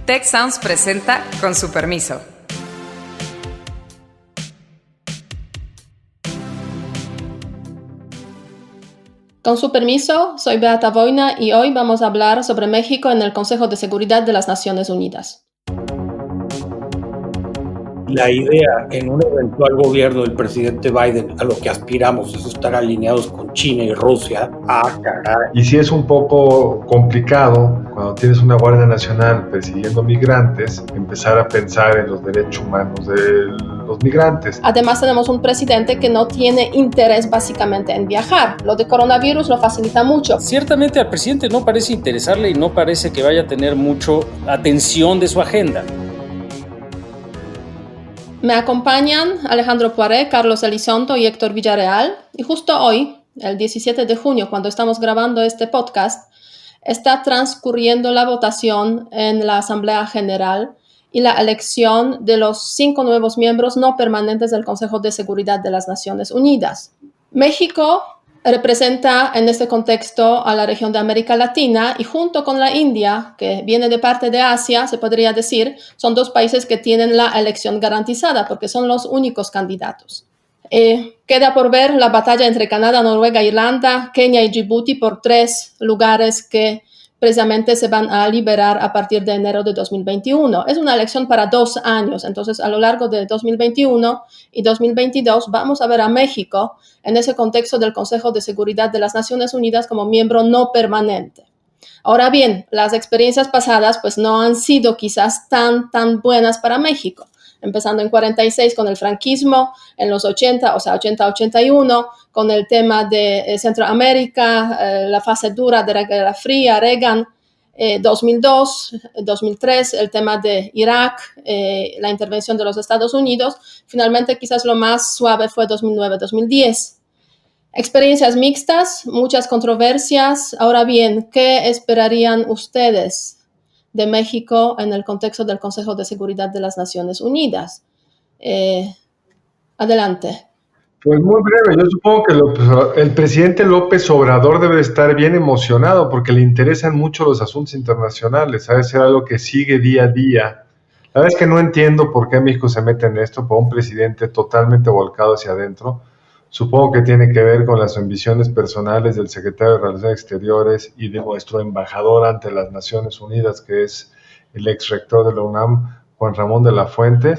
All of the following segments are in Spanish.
Tech Sounds presenta Con su permiso. Con su permiso, soy Beata Voina y hoy vamos a hablar sobre México en el Consejo de Seguridad de las Naciones Unidas. La idea en un eventual gobierno del presidente Biden, a lo que aspiramos es estar alineados con China y Rusia. Caray. Y sí es un poco complicado cuando tienes una Guardia Nacional persiguiendo migrantes, empezar a pensar en los derechos humanos de los migrantes. Además tenemos un presidente que no tiene interés básicamente en viajar. Lo de coronavirus lo facilita mucho. Ciertamente al presidente no parece interesarle y no parece que vaya a tener mucho atención de su agenda. Me acompañan Alejandro Poiré, Carlos Elizondo y Héctor Villarreal. Y justo hoy, el 17 de junio, cuando estamos grabando este podcast, está transcurriendo la votación en la Asamblea General y la elección de los 5 nuevos miembros no permanentes del Consejo de Seguridad de las Naciones Unidas. México representa en este contexto a la región de América Latina y junto con la India, que viene de parte de Asia, se podría decir, son dos países que tienen la elección garantizada porque son los únicos candidatos. Queda por ver la batalla entre Canadá, Noruega, Irlanda, Kenia y Djibouti por 3 lugares que precisamente se van a liberar a partir de enero de 2021. Es una elección para 2 años, entonces a lo largo de 2021 y 2022 vamos a ver a México en ese contexto del Consejo de Seguridad de las Naciones Unidas como miembro no permanente. Ahora bien, las experiencias pasadas pues no han sido quizás tan buenas para México. Empezando en 46 con el franquismo, en los 80, o sea, 80-81, con el tema de Centroamérica, la fase dura de la Guerra Fría, Reagan, 2002, 2003, el tema de Irak, la intervención de los Estados Unidos. Finalmente, quizás lo más suave fue 2009-2010. Experiencias mixtas, muchas controversias. Ahora bien, ¿qué esperarían ustedes de México en el contexto del Consejo de Seguridad de las Naciones Unidas? Adelante. Pues muy breve, yo supongo que el presidente López Obrador debe estar bien emocionado porque le interesan mucho los asuntos internacionales, ha de ser algo que sigue día a día. La verdad es que no entiendo por qué México se mete en esto, por un presidente totalmente volcado hacia adentro. Supongo que tiene que ver con las ambiciones personales del secretario de Relaciones Exteriores y de nuestro embajador ante las Naciones Unidas, que es el ex rector de la UNAM, Juan Ramón de la Fuente.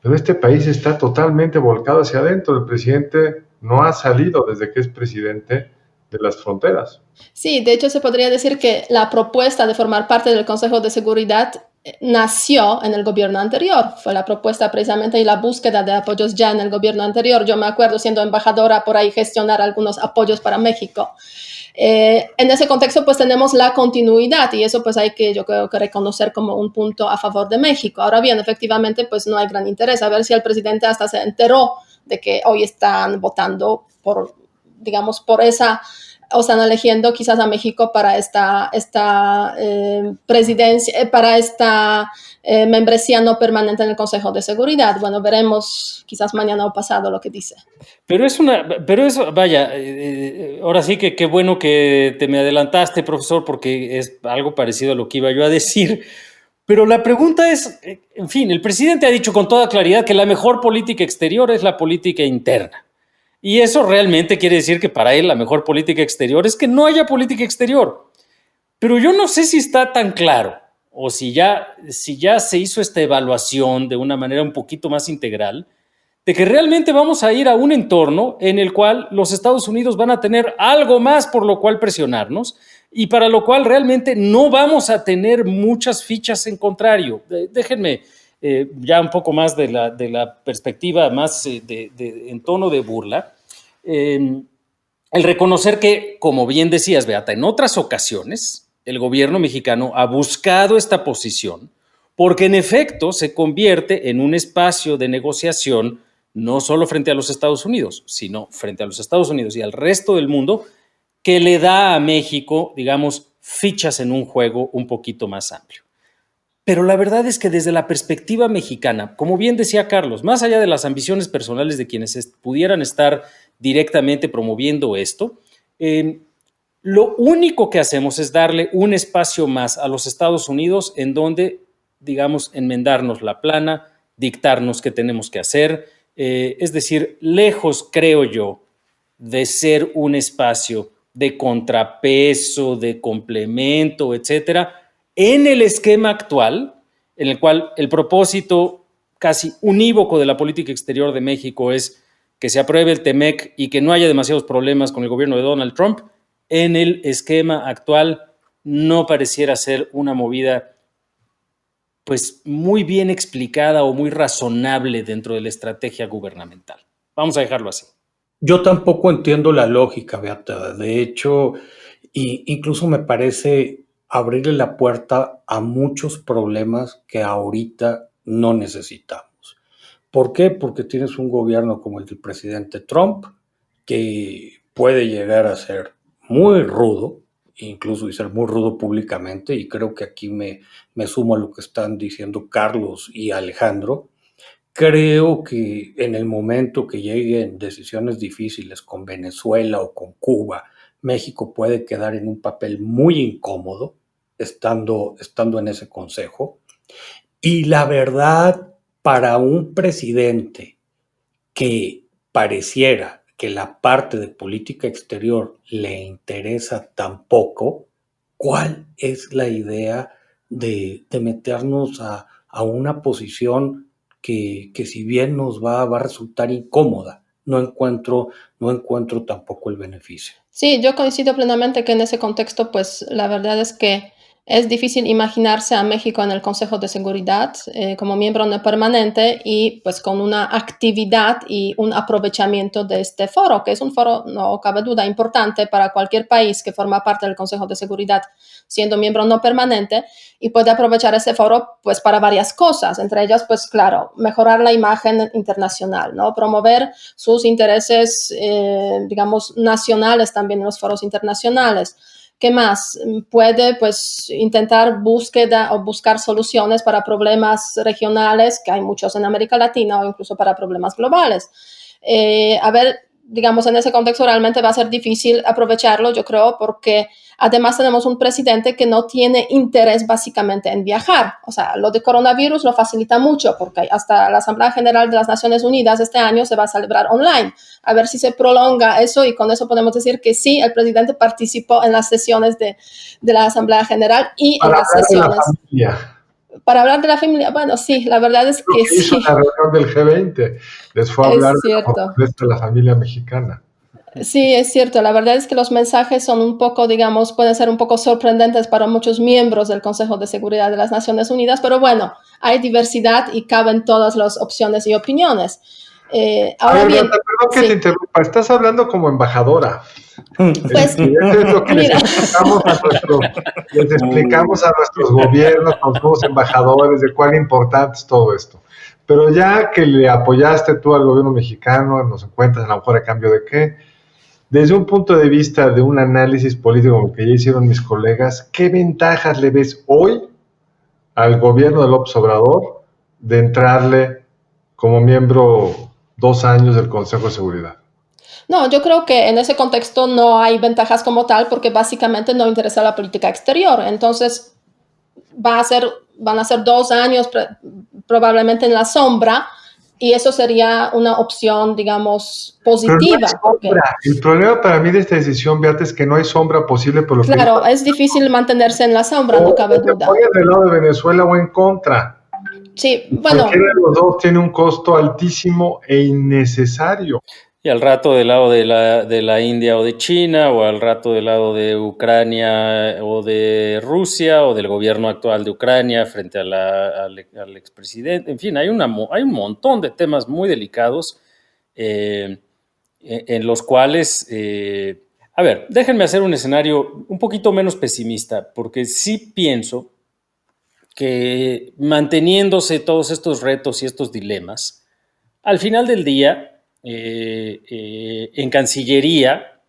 Pero este país está totalmente volcado hacia adentro. El presidente no ha salido desde que es presidente de las fronteras. Sí, de hecho se podría decir que la propuesta de formar parte del Consejo de Seguridad nació en el gobierno anterior. Fue la propuesta precisamente y la búsqueda de apoyos ya en el gobierno anterior. Yo me acuerdo siendo embajadora por ahí gestionar algunos apoyos para México. En ese contexto pues tenemos la continuidad y eso pues hay que yo creo que reconocer como un punto a favor de México. Ahora bien, efectivamente pues no hay gran interés. A ver si el presidente hasta se enteró de que hoy están votando por esa, o están eligiendo quizás a México para esta presidencia, para esta membresía no permanente en el Consejo de Seguridad. Bueno, veremos quizás mañana o pasado lo que dice. Pero vaya, ahora sí que qué bueno que te me adelantaste, profesor, porque es algo parecido a lo que iba yo a decir. Pero la pregunta es, en fin, el presidente ha dicho con toda claridad que la mejor política exterior es la política interna. Y eso realmente quiere decir que para él la mejor política exterior es que no haya política exterior. Pero yo no sé si está tan claro o si ya se hizo esta evaluación de una manera un poquito más integral de que realmente vamos a ir a un entorno en el cual los Estados Unidos van a tener algo más por lo cual presionarnos y para lo cual realmente no vamos a tener muchas fichas en contrario. Déjenme ya un poco más de la perspectiva más en tono de burla. El reconocer que, como bien decías, Beata, en otras ocasiones el gobierno mexicano ha buscado esta posición porque en efecto se convierte en un espacio de negociación no solo frente a los Estados Unidos, sino frente a los Estados Unidos y al resto del mundo, que le da a México, digamos, fichas en un juego un poquito más amplio. Pero la verdad es que desde la perspectiva mexicana, como bien decía Carlos, más allá de las ambiciones personales de quienes pudieran estar directamente promoviendo esto, lo único que hacemos es darle un espacio más a los Estados Unidos en donde digamos, enmendarnos la plana, dictarnos qué tenemos que hacer. Es decir, lejos, creo yo, de ser un espacio de contrapeso, de complemento, etcétera, en el esquema actual, en el cual el propósito casi unívoco de la política exterior de México es que se apruebe el TEMEC y que no haya demasiados problemas con el gobierno de Donald Trump. En el esquema actual no pareciera ser una movida pues muy bien explicada o muy razonable dentro de la estrategia gubernamental. Vamos a dejarlo así. Yo tampoco entiendo la lógica, Beata. De hecho, incluso me parece abrirle la puerta a muchos problemas que ahorita no necesitamos. ¿Por qué? Porque tienes un gobierno como el del presidente Trump, que puede llegar a ser muy rudo, incluso y ser muy rudo públicamente, y creo que aquí me sumo a lo que están diciendo Carlos y Alejandro. Creo que en el momento que lleguen decisiones difíciles con Venezuela o con Cuba, México puede quedar en un papel muy incómodo estando en ese consejo. Y la verdad, para un presidente que pareciera que la parte de política exterior le interesa tan poco, ¿cuál es la idea de meternos a una posición que si bien nos va a resultar incómoda? No encuentro tampoco el beneficio. Sí, yo coincido plenamente que en ese contexto, pues la verdad es que es difícil imaginarse a México en el Consejo de Seguridad como miembro no permanente y pues con una actividad y un aprovechamiento de este foro, que es un foro, no cabe duda, importante para cualquier país que forma parte del Consejo de Seguridad siendo miembro no permanente y puede aprovechar ese foro pues para varias cosas, entre ellas pues claro, mejorar la imagen internacional, ¿no? Promover sus intereses, digamos, nacionales también en los foros internacionales. ¿Qué más? Puede pues intentar búsqueda o buscar soluciones para problemas regionales, que hay muchos en América Latina, o incluso para problemas globales. A ver, digamos, en ese contexto realmente va a ser difícil aprovecharlo, yo creo, porque además tenemos un presidente que no tiene interés básicamente en viajar. O sea, lo de coronavirus lo facilita mucho porque hasta la Asamblea General de las Naciones Unidas este año se va a celebrar online. A ver si se prolonga eso y con eso podemos decir que sí, el presidente participó en las sesiones de la Asamblea General y en las sesiones. Para hablar de la familia, bueno, sí, la verdad es que sí. Hizo la reunión del G20, les fue a hablar de la familia mexicana. Sí, es cierto. La verdad es que los mensajes son un poco, digamos, pueden ser un poco sorprendentes para muchos miembros del Consejo de Seguridad de las Naciones Unidas, pero bueno, hay diversidad y caben todas las opciones y opiniones. Ahora bien, perdón que te interrumpa, estás hablando como embajadora. Pues, eso es lo que les explicamos a nuestros gobiernos, a los nuevos embajadores, de cuán importante es todo esto. Pero ya que le apoyaste tú al gobierno mexicano, nos encuentras a lo mejor a cambio de qué, desde un punto de vista de un análisis político como el que ya hicieron mis colegas, ¿qué ventajas le ves hoy al gobierno de López Obrador de entrarle como miembro 2 años del Consejo de Seguridad? No, yo creo que en ese contexto no hay ventajas como tal porque básicamente no interesa la política exterior. Entonces, van a ser 2 años probablemente en la sombra y eso sería una opción, digamos, positiva. Porque el problema para mí de esta decisión, Beata, es que no hay sombra posible por lo que... Claro, es difícil mantenerse en la sombra, no cabe duda. ¿Te pones del lado de Venezuela o en contra? Sí, bueno. Cualquiera de los dos tiene un costo altísimo e innecesario. Y al rato del lado de la India o de China, o al rato del lado de Ucrania o de Rusia, o del gobierno actual de Ucrania frente al expresidente. En fin, hay un montón de temas muy delicados en los cuales... a ver, déjenme hacer un escenario un poquito menos pesimista, porque sí pienso que manteniéndose todos estos retos y estos dilemas, al final del día... en Cancillería,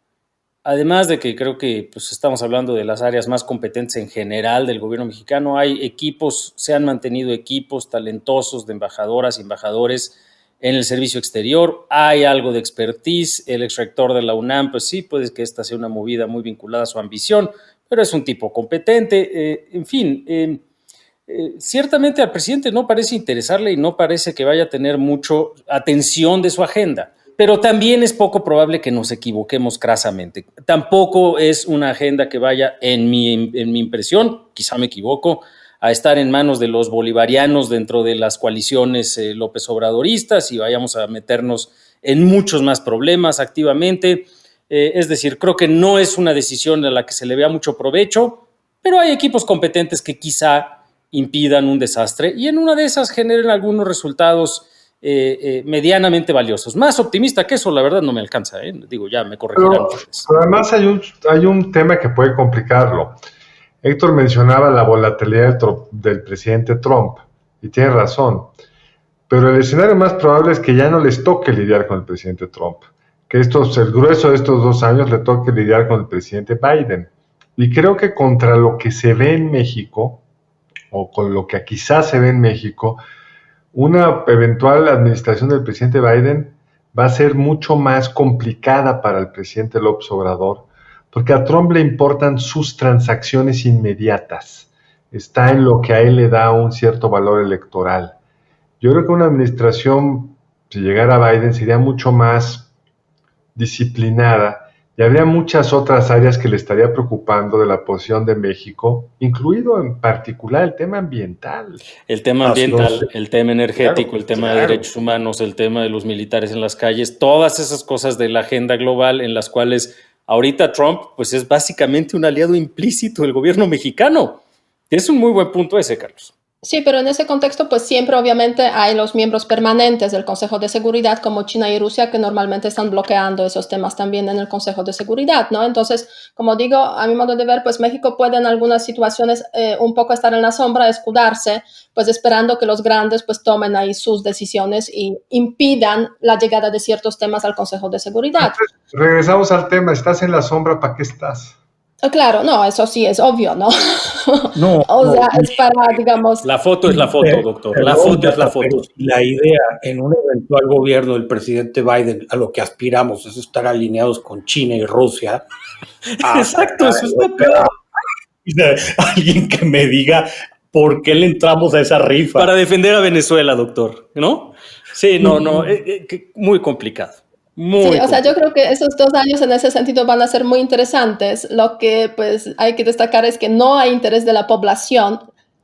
además de que creo que pues, estamos hablando de las áreas más competentes en general del gobierno mexicano, hay equipos, se han mantenido equipos talentosos de embajadoras y embajadores en el servicio exterior, hay algo de expertise, el exrector de la UNAM, pues sí, puede que esta sea una movida muy vinculada a su ambición, pero es un tipo competente, en fin, ciertamente al presidente no parece interesarle y no parece que vaya a tener mucho atención de su agenda. Pero también es poco probable que nos equivoquemos crasamente. Tampoco es una agenda que vaya, en mi impresión, quizá me equivoco, a estar en manos de los bolivarianos dentro de las coaliciones López Obradoristas y vayamos a meternos en muchos más problemas activamente. Es decir, creo que no es una decisión a la que se le vea mucho provecho, pero hay equipos competentes que quizá impidan un desastre y en una de esas generen algunos resultados medianamente valiosos. Más optimista que eso, la verdad, no me alcanza. Digo, ya me corregirán. Pero además hay un tema que puede complicarlo. Héctor mencionaba la volatilidad del presidente Trump, y tiene razón. Pero el escenario más probable es que ya no les toque lidiar con el presidente Trump. Que el grueso de estos 2 años le toque lidiar con el presidente Biden. Y creo que contra lo que se ve en México, o con lo que quizás se ve en México, una eventual administración del presidente Biden va a ser mucho más complicada para el presidente López Obrador, porque a Trump le importan sus transacciones inmediatas. Está en lo que a él le da un cierto valor electoral. Yo creo que una administración, si llegara a Biden, sería mucho más disciplinada y habría muchas otras áreas que le estaría preocupando de la posición de México, incluido en particular el tema ambiental. El tema ambiental, el tema energético, el tema de derechos humanos, el tema de los militares en las calles, todas esas cosas de la agenda global en las cuales ahorita Trump pues es básicamente un aliado implícito del gobierno mexicano. Es un muy buen punto ese, Carlos. Sí, pero en ese contexto, pues siempre obviamente hay los miembros permanentes del Consejo de Seguridad, como China y Rusia, que normalmente están bloqueando esos temas también en el Consejo de Seguridad, ¿no? Entonces, como digo, a mi modo de ver, pues México puede en algunas situaciones un poco estar en la sombra, escudarse, pues esperando que los grandes pues tomen ahí sus decisiones y impidan la llegada de ciertos temas al Consejo de Seguridad. Entonces, regresamos al tema, ¿estás en la sombra? ¿Para qué estás? Claro, no, eso sí es obvio, ¿no? No, o sea, es para, digamos... La foto es la foto, doctor. La foto es la foto. La idea en un eventual gobierno del presidente Biden, a lo que aspiramos es estar alineados con China y Rusia. Exacto, eso está peor. Alguien que me diga por qué le entramos a esa rifa. Para defender a Venezuela, doctor, ¿no? Sí, no, muy complicado. Sí, o sea, yo creo que esos 2 años en ese sentido van a ser muy interesantes. Lo que pues hay que destacar es que no hay interés de la población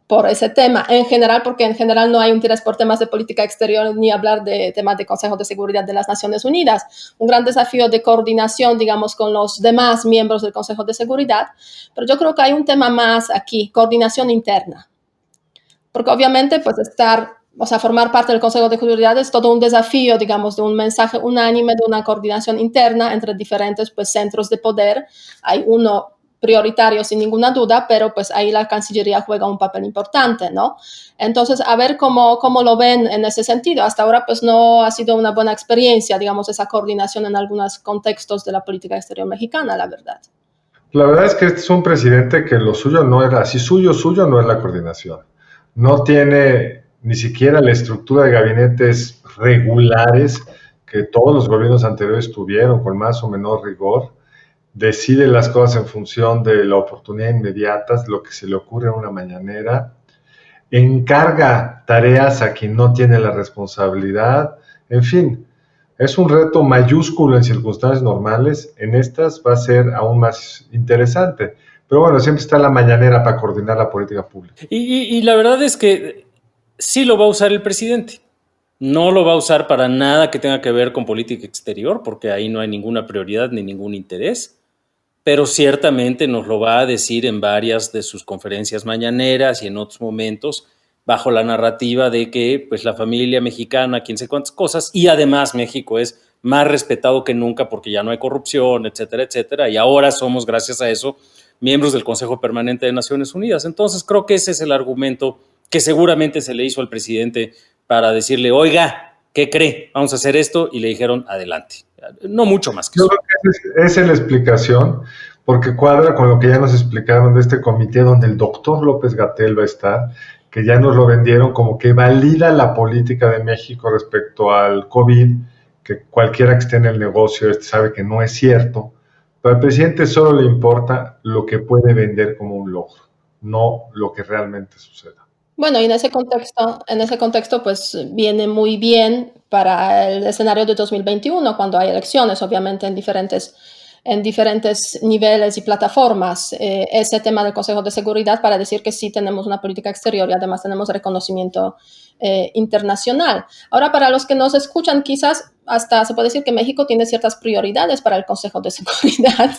por ese tema en general, porque en general no hay interés por temas de política exterior ni hablar de temas de Consejo de Seguridad de las Naciones Unidas. Un gran desafío de coordinación, digamos, con los demás miembros del Consejo de Seguridad. Pero yo creo que hay un tema más aquí, coordinación interna. Porque obviamente pues formar parte del Consejo de Seguridad es todo un desafío, digamos, de un mensaje unánime, de una coordinación interna entre diferentes pues, centros de poder. Hay uno prioritario sin ninguna duda, pero pues ahí la Cancillería juega un papel importante, ¿no? Entonces, a ver cómo lo ven en ese sentido. Hasta ahora pues no ha sido una buena experiencia, digamos, esa coordinación en algunos contextos de la política exterior mexicana, la verdad. La verdad es que este es un presidente que lo suyo no era, si suyo no es la coordinación. No tiene ni siquiera la estructura de gabinetes regulares que todos los gobiernos anteriores tuvieron con más o menor rigor. Decide las cosas en función de la oportunidad inmediata, lo que se le ocurre en una mañanera. Encarga tareas a quien no tiene la responsabilidad. En fin, es un reto mayúsculo en circunstancias normales. En estas va a ser aún más interesante. Pero bueno, siempre está la mañanera para coordinar la política pública. Y la verdad es que sí lo va a usar el presidente. No lo va a usar para nada que tenga que ver con política exterior, porque ahí no hay ninguna prioridad ni ningún interés. Pero ciertamente nos lo va a decir en varias de sus conferencias mañaneras y en otros momentos, bajo la narrativa de que pues, la familia mexicana, quién sé cuántas cosas, y además México es más respetado que nunca porque ya no hay corrupción, etcétera, etcétera, y ahora somos, gracias a eso, miembros del Consejo Permanente de Naciones Unidas. Entonces creo que ese es el argumento que seguramente se le hizo al presidente para decirle, oiga, ¿qué cree? Vamos a hacer esto, y le dijeron, adelante. No mucho más que eso. Yo creo que esa es la explicación, porque cuadra con lo que ya nos explicaron de este comité donde el doctor López-Gatell va a estar, que ya nos lo vendieron como que valida la política de México respecto al COVID, que cualquiera que esté en el negocio sabe que no es cierto. Pero al presidente solo le importa lo que puede vender como un logro, no lo que realmente suceda. Bueno, y en ese contexto, pues viene muy bien para el escenario de 2021, cuando hay elecciones, obviamente en diferentes niveles y plataformas, ese tema del Consejo de Seguridad para decir que sí tenemos una política exterior y además tenemos reconocimiento internacional. Ahora, para los que nos escuchan, quizás hasta se puede decir que México tiene ciertas prioridades para el Consejo de Seguridad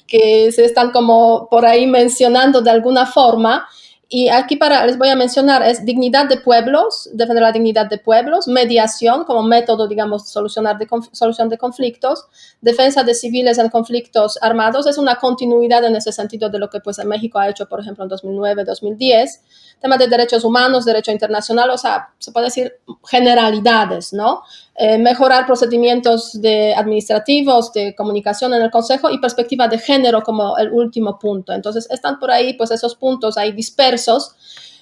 que se están como por ahí mencionando de alguna forma. Y aquí les voy a mencionar, es dignidad de pueblos, defender la dignidad de pueblos, mediación como método, digamos, solución de conflictos, defensa de civiles en conflictos armados, es una continuidad en ese sentido de lo que pues en México ha hecho, por ejemplo, en 2009, 2010, temas de derechos humanos, derecho internacional, o sea, se puede decir generalidades, ¿no? Mejorar procedimientos administrativos, de comunicación en el Consejo y perspectiva de género como el último punto. Entonces, están por ahí pues esos puntos ahí dispersos,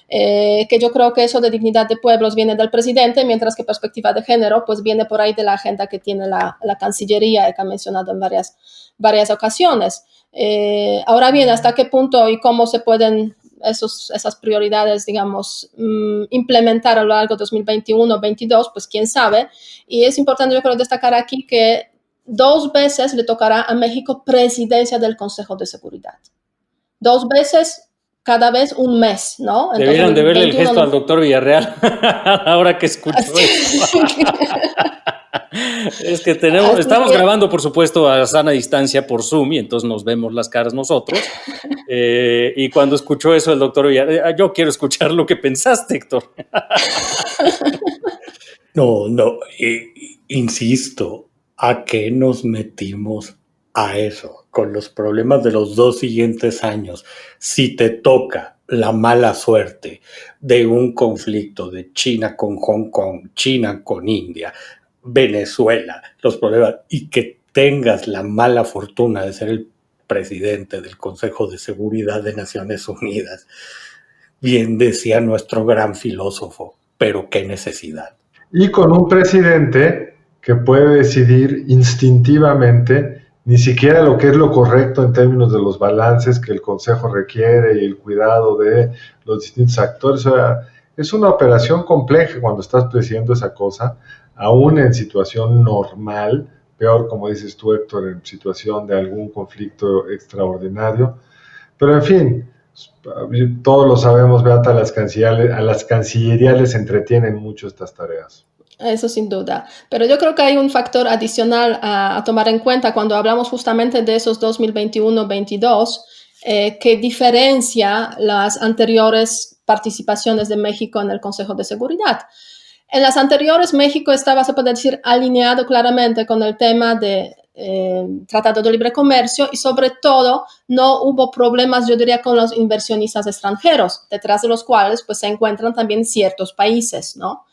que yo creo que eso de dignidad de pueblos viene del presidente, mientras que perspectiva de género pues viene por ahí de la agenda que tiene la Cancillería, que ha mencionado en varias ocasiones. Ahora bien, ¿hasta qué punto y cómo se pueden esas prioridades, digamos, implementar a lo largo de 2021-2022, pues quién sabe. Y es importante, yo creo, destacar aquí que 2 veces le tocará a México presidencia del Consejo de Seguridad. 2 veces, cada vez un mes, ¿no? Entonces, debieron de verle el gesto al doctor Villarreal ahora que escuchó eso. Es que estamos grabando, por supuesto, a sana distancia por Zoom y entonces nos vemos las caras nosotros. Y cuando escuchó eso el doctor Villarreal, yo quiero escuchar lo que pensaste, Héctor. No, insisto, ¿a qué nos metimos a eso? Con los problemas de los 2 siguientes años. Si te toca la mala suerte de un conflicto de China con Hong Kong, China con India, Venezuela, los problemas, y que tengas la mala fortuna de ser el presidente del Consejo de Seguridad de Naciones Unidas, bien decía nuestro gran filósofo, pero qué necesidad. Y con un presidente que puede decidir instintivamente ni siquiera lo que es lo correcto en términos de los balances que el Consejo requiere y el cuidado de los distintos actores. O sea, es una operación compleja cuando estás presidiendo esa cosa, aún en situación normal, peor, como dices tú, Héctor, en situación de algún conflicto extraordinario. Pero en fin, todos lo sabemos, Beata, a las cancillerías les entretienen mucho estas tareas. Eso sin duda. Pero yo creo que hay un factor adicional a tomar en cuenta cuando hablamos justamente de esos 2021-22, que diferencia las anteriores participaciones de México en el Consejo de Seguridad. En las anteriores, México estaba, se puede decir, alineado claramente con el tema de Tratado de Libre Comercio y sobre todo no hubo problemas, yo diría, con los inversionistas extranjeros, detrás de los cuales pues se encuentran también ciertos países, ¿no?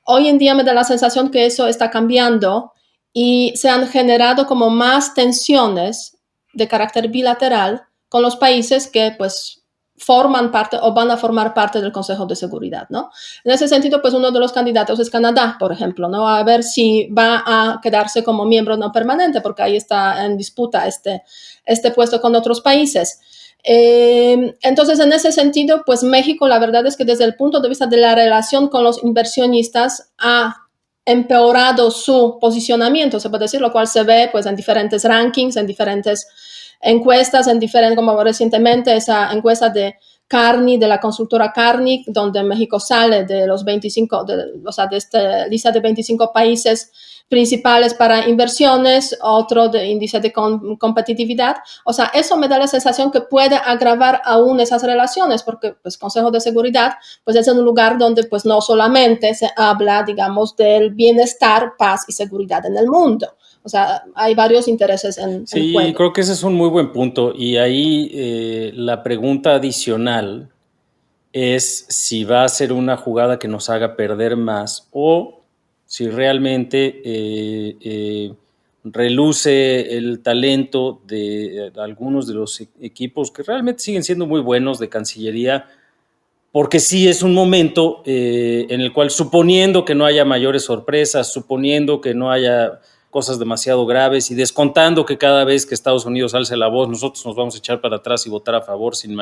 Hoy en día me da la sensación que eso está cambiando y se han generado como más tensiones de carácter bilateral con los países que pues forman parte o van a formar parte del Consejo de Seguridad, ¿no? En ese sentido, pues uno de los candidatos es Canadá, por ejemplo, ¿no? A ver si va a quedarse como miembro no permanente, porque ahí está en disputa este puesto con otros países. Entonces, en ese sentido, pues México, la verdad es que desde el punto de vista de la relación con los inversionistas ha empeorado su posicionamiento, se puede decir, lo cual se ve pues en diferentes rankings, en diferentes encuestas, como recientemente esa encuesta de Carney, de la consultora Carney, donde México sale de los 25, de esta lista de 25 países principales para inversiones, otro de índice de competitividad. O sea, eso me da la sensación que puede agravar aún esas relaciones, porque pues Consejo de Seguridad pues es un lugar donde pues no solamente se habla, digamos, del bienestar, paz y seguridad en el mundo. O sea, hay varios intereses en juego. Sí, creo que ese es un muy buen punto. Y ahí la pregunta adicional es si va a ser una jugada que nos haga perder más o si realmente reluce el talento de algunos de los equipos que realmente siguen siendo muy buenos de Cancillería, porque sí es un momento en el cual, suponiendo que no haya mayores sorpresas, suponiendo que no haya cosas demasiado graves y descontando que cada vez que Estados Unidos alce la voz, nosotros nos vamos a echar para atrás y votar a favor sin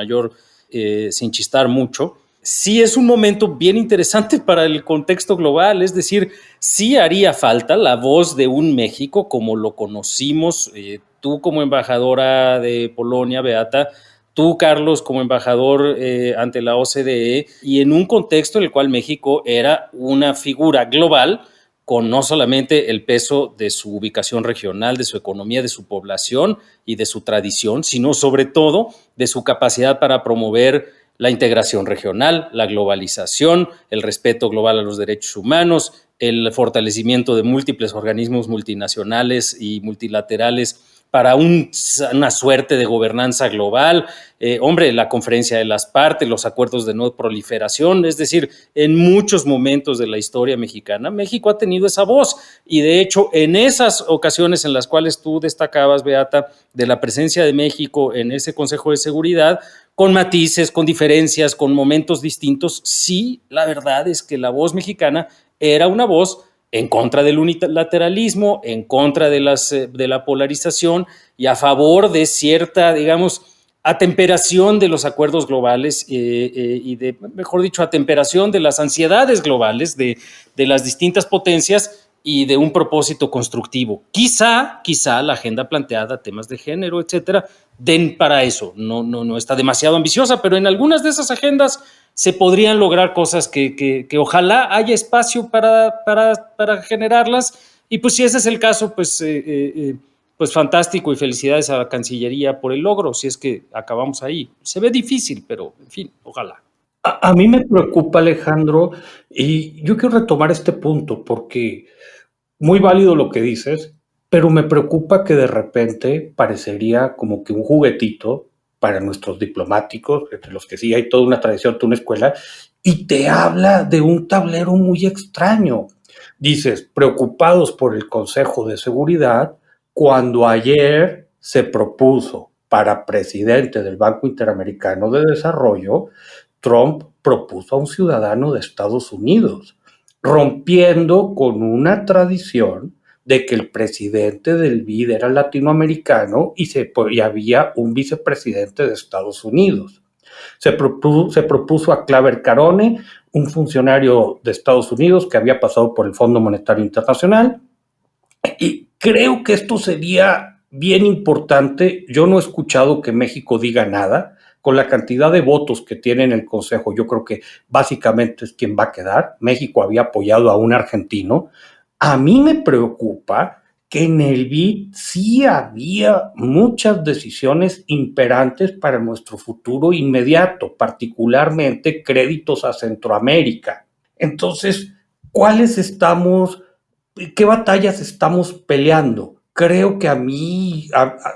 chistar mucho, sí es un momento bien interesante para el contexto global, es decir, sí haría falta la voz de un México como lo conocimos, tú como embajadora de Polonia, Beata, tú, Carlos, como embajador ante la OCDE, y en un contexto en el cual México era una figura global con no solamente el peso de su ubicación regional, de su economía, de su población y de su tradición, sino sobre todo de su capacidad para promover la integración regional, la globalización, el respeto global a los derechos humanos, el fortalecimiento de múltiples organismos multinacionales y multilaterales para una suerte de gobernanza global, la Conferencia de las Partes, los acuerdos de no proliferación, es decir, en muchos momentos de la historia mexicana, México ha tenido esa voz y de hecho en esas ocasiones en las cuales tú destacabas, Beata, de la presencia de México en ese Consejo de Seguridad, con matices, con diferencias, con momentos distintos, sí, la verdad es que la voz mexicana era una voz en contra del unilateralismo, en contra de la polarización y a favor de cierta, digamos, atemperación de los acuerdos globales y de, mejor dicho, atemperación de las ansiedades globales de las distintas potencias y de un propósito constructivo. Quizá la agenda planteada, temas de género, etcétera, den para eso. No está demasiado ambiciosa, pero en algunas de esas agendas se podrían lograr cosas que ojalá haya espacio para generarlas. Y pues si ese es el caso, pues fantástico y felicidades a la Cancillería por el logro, si es que acabamos ahí. Se ve difícil, pero en fin, ojalá. A mí me preocupa, Alejandro, y yo quiero retomar este punto porque muy válido lo que dices, pero me preocupa que de repente parecería como que un juguetito para nuestros diplomáticos, entre los que sí hay toda una tradición, toda una escuela, y te habla de un tablero muy extraño. Dices, preocupados por el Consejo de Seguridad, cuando ayer se propuso para presidente del Banco Interamericano de Desarrollo, Trump propuso a un ciudadano de Estados Unidos, rompiendo con una tradición de que el presidente del BID era latinoamericano y había un vicepresidente de Estados Unidos. Se propuso a Claver Carone, un funcionario de Estados Unidos que había pasado por el Fondo Monetario Internacional, y creo que esto sería bien importante. Yo no he escuchado que México diga nada. Con la cantidad de votos que tiene en el Consejo, yo creo que básicamente es quien va a quedar. México había apoyado a un argentino. A mí me preocupa que en el BID sí había muchas decisiones imperantes para nuestro futuro inmediato, particularmente créditos a Centroamérica. Entonces, ¿qué batallas estamos peleando? Creo que a mí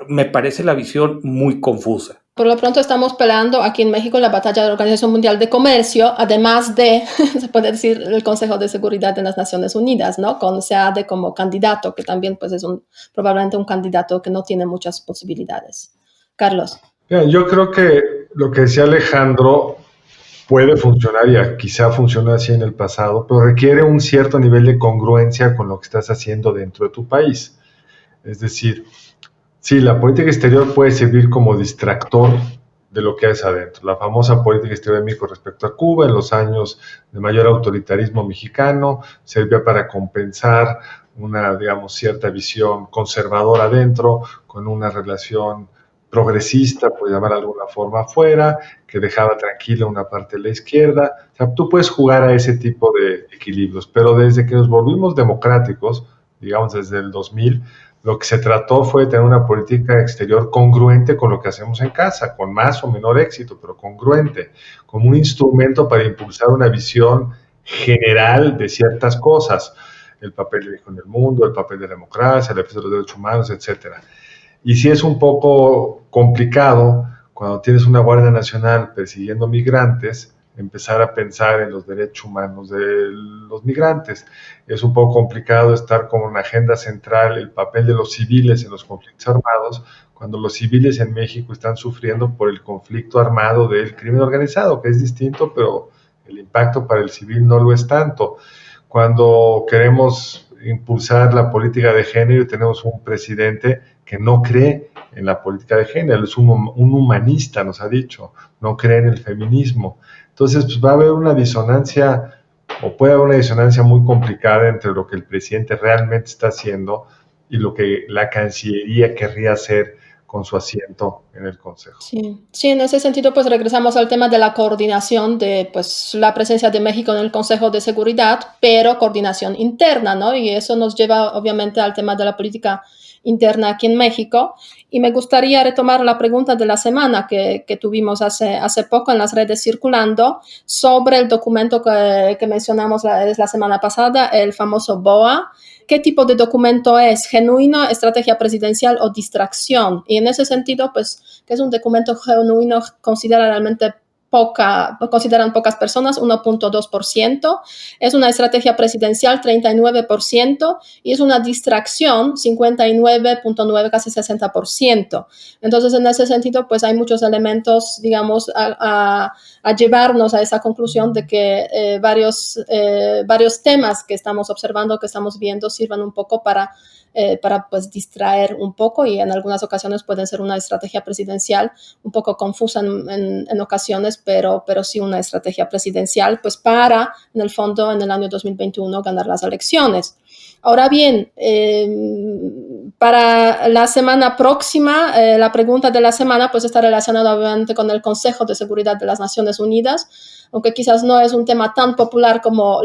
me parece la visión muy confusa. Por lo pronto estamos peleando aquí en México la batalla de la Organización Mundial de Comercio, además de, se puede decir, el Consejo de Seguridad de las Naciones Unidas, ¿no? Con SEADE como candidato, que también pues, es probablemente un candidato que no tiene muchas posibilidades. Carlos. Bien, yo creo que lo que decía Alejandro puede funcionar y quizá funcionó así en el pasado, pero requiere un cierto nivel de congruencia con lo que estás haciendo dentro de tu país. Es decir, sí, la política exterior puede servir como distractor de lo que haces adentro. La famosa política exterior de México respecto a Cuba en los años de mayor autoritarismo mexicano servía para compensar una, digamos, cierta visión conservadora adentro con una relación progresista, por llamar de alguna forma, afuera, que dejaba tranquila una parte de la izquierda. O sea, tú puedes jugar a ese tipo de equilibrios, pero desde que nos volvimos democráticos, digamos desde el 2000, lo que se trató fue de tener una política exterior congruente con lo que hacemos en casa, con más o menor éxito, pero congruente, como un instrumento para impulsar una visión general de ciertas cosas, el papel de México en el mundo, el papel de la democracia, el defensa de los derechos humanos, etcétera. Y sí es un poco complicado cuando tienes una Guardia Nacional persiguiendo migrantes, empezar a pensar en los derechos humanos de los migrantes. Es un poco complicado estar con una agenda central, el papel de los civiles en los conflictos armados, cuando los civiles en México están sufriendo por el conflicto armado del crimen organizado, que es distinto, pero el impacto para el civil no lo es tanto. Cuando queremos impulsar la política de género y tenemos un presidente que no cree en la política de género, es un humanista, nos ha dicho, no cree en el feminismo. Entonces, pues va a haber una disonancia, o puede haber una disonancia muy complicada entre lo que el presidente realmente está haciendo y lo que la Cancillería querría hacer con su asiento en el Consejo. Sí, en ese sentido, pues regresamos al tema de la coordinación de pues, la presencia de México en el Consejo de Seguridad, pero coordinación interna, ¿no? Y eso nos lleva, obviamente, al tema de la política interna aquí en México. Y me gustaría retomar la pregunta de la semana que tuvimos hace poco en las redes circulando sobre el documento que mencionamos la semana pasada, el famoso BOA. ¿Qué tipo de documento es? ¿Genuino, estrategia presidencial o distracción? Y en ese sentido, pues, que es un documento genuino, consideran pocas personas, 1.2%. Es una estrategia presidencial, 39%. Y es una distracción, 59.9%, casi 60%. Entonces, en ese sentido, pues, hay muchos elementos, digamos, a llevarnos a esa conclusión de que varios temas que estamos observando, que estamos viendo, sirvan un poco para pues distraer un poco y en algunas ocasiones pueden ser una estrategia presidencial un poco confusa en ocasiones, pero sí una estrategia presidencial pues para, en el fondo, en el año 2021 ganar las elecciones. Ahora bien, para la semana próxima, la pregunta de la semana pues está relacionada obviamente con el Consejo de Seguridad de las Naciones Unidas, aunque quizás no es un tema tan popular como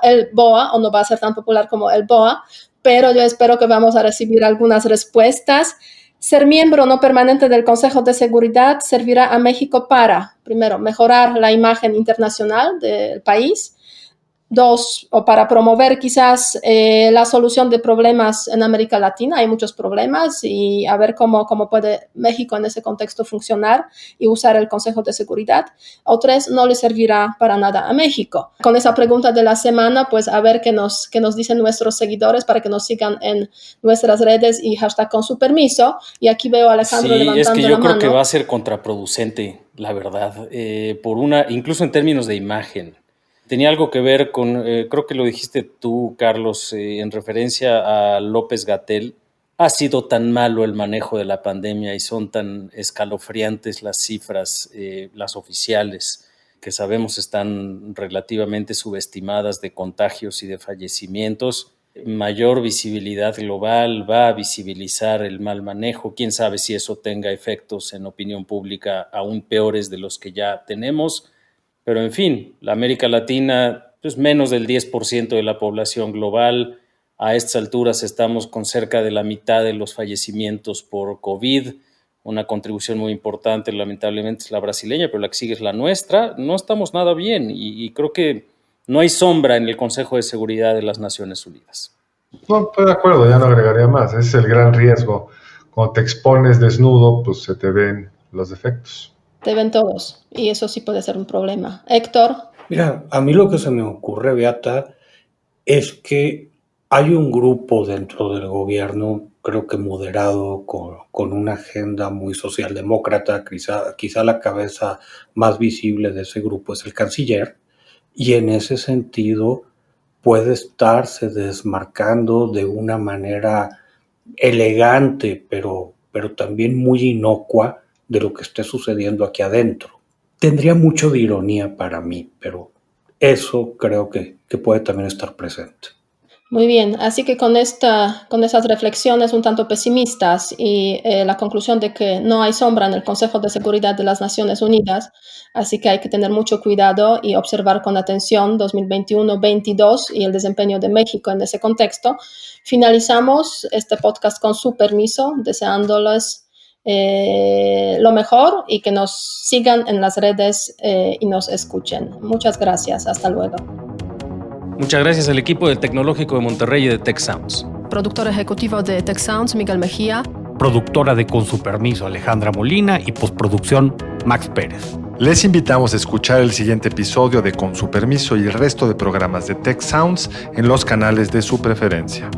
el BOA, o no va a ser tan popular como el BOA, pero yo espero que vamos a recibir algunas respuestas. Ser miembro no permanente del Consejo de Seguridad servirá a México para, primero, mejorar la imagen internacional del país. 2, o para promover quizás la solución de problemas en América Latina. Hay muchos problemas y a ver cómo puede México en ese contexto funcionar y usar el Consejo de Seguridad. O 3, no le servirá para nada a México. Con esa pregunta de la semana, pues a ver qué nos dicen nuestros seguidores para que nos sigan en nuestras redes y hashtag con su permiso. Y aquí veo a Alejandro levantando la mano. Sí, es que yo creo que va a ser contraproducente, la verdad, incluso en términos de imagen. Tenía algo que ver con, creo que lo dijiste tú, Carlos, en referencia a López-Gatell. Ha sido tan malo el manejo de la pandemia y son tan escalofriantes las cifras, las oficiales, que sabemos están relativamente subestimadas de contagios y de fallecimientos. Mayor visibilidad global va a visibilizar el mal manejo. Quién sabe si eso tenga efectos en opinión pública aún peores de los que ya tenemos. Pero en fin, la América Latina, pues menos del 10% de la población global. A estas alturas estamos con cerca de la mitad de los fallecimientos por COVID. Una contribución muy importante, lamentablemente, es la brasileña, pero la que sigue es la nuestra. No estamos nada bien y creo que no hay sombra en el Consejo de Seguridad de las Naciones Unidas. No, estoy de acuerdo, ya no agregaría más. Ese es el gran riesgo. Cuando te expones desnudo, pues se te ven los defectos. Te ven todos, y eso sí puede ser un problema. Héctor. Mira, a mí lo que se me ocurre, Beata, es que hay un grupo dentro del gobierno, creo que moderado, con una agenda muy socialdemócrata, quizá la cabeza más visible de ese grupo es el canciller, y en ese sentido puede estarse desmarcando de una manera elegante, pero también muy inocua, de lo que esté sucediendo aquí adentro. Tendría mucho de ironía para mí, pero eso creo que puede también estar presente. Muy bien, así que con esas reflexiones un tanto pesimistas y la conclusión de que no hay sombra en el Consejo de Seguridad de las Naciones Unidas, así que hay que tener mucho cuidado y observar con atención 2021-22 y el desempeño de México en ese contexto. Finalizamos este podcast con su permiso, deseándoles lo mejor y que nos sigan en las redes y nos escuchen. Muchas gracias. Hasta luego. Muchas gracias al equipo del Tecnológico de Monterrey y de Tech Sounds. Productor ejecutivo de Tech Sounds, Miguel Mejía. Productora de Con su permiso, Alejandra Molina. Y postproducción, Max Pérez. Les invitamos a escuchar el siguiente episodio de Con su permiso y el resto de programas de Tech Sounds en los canales de su preferencia.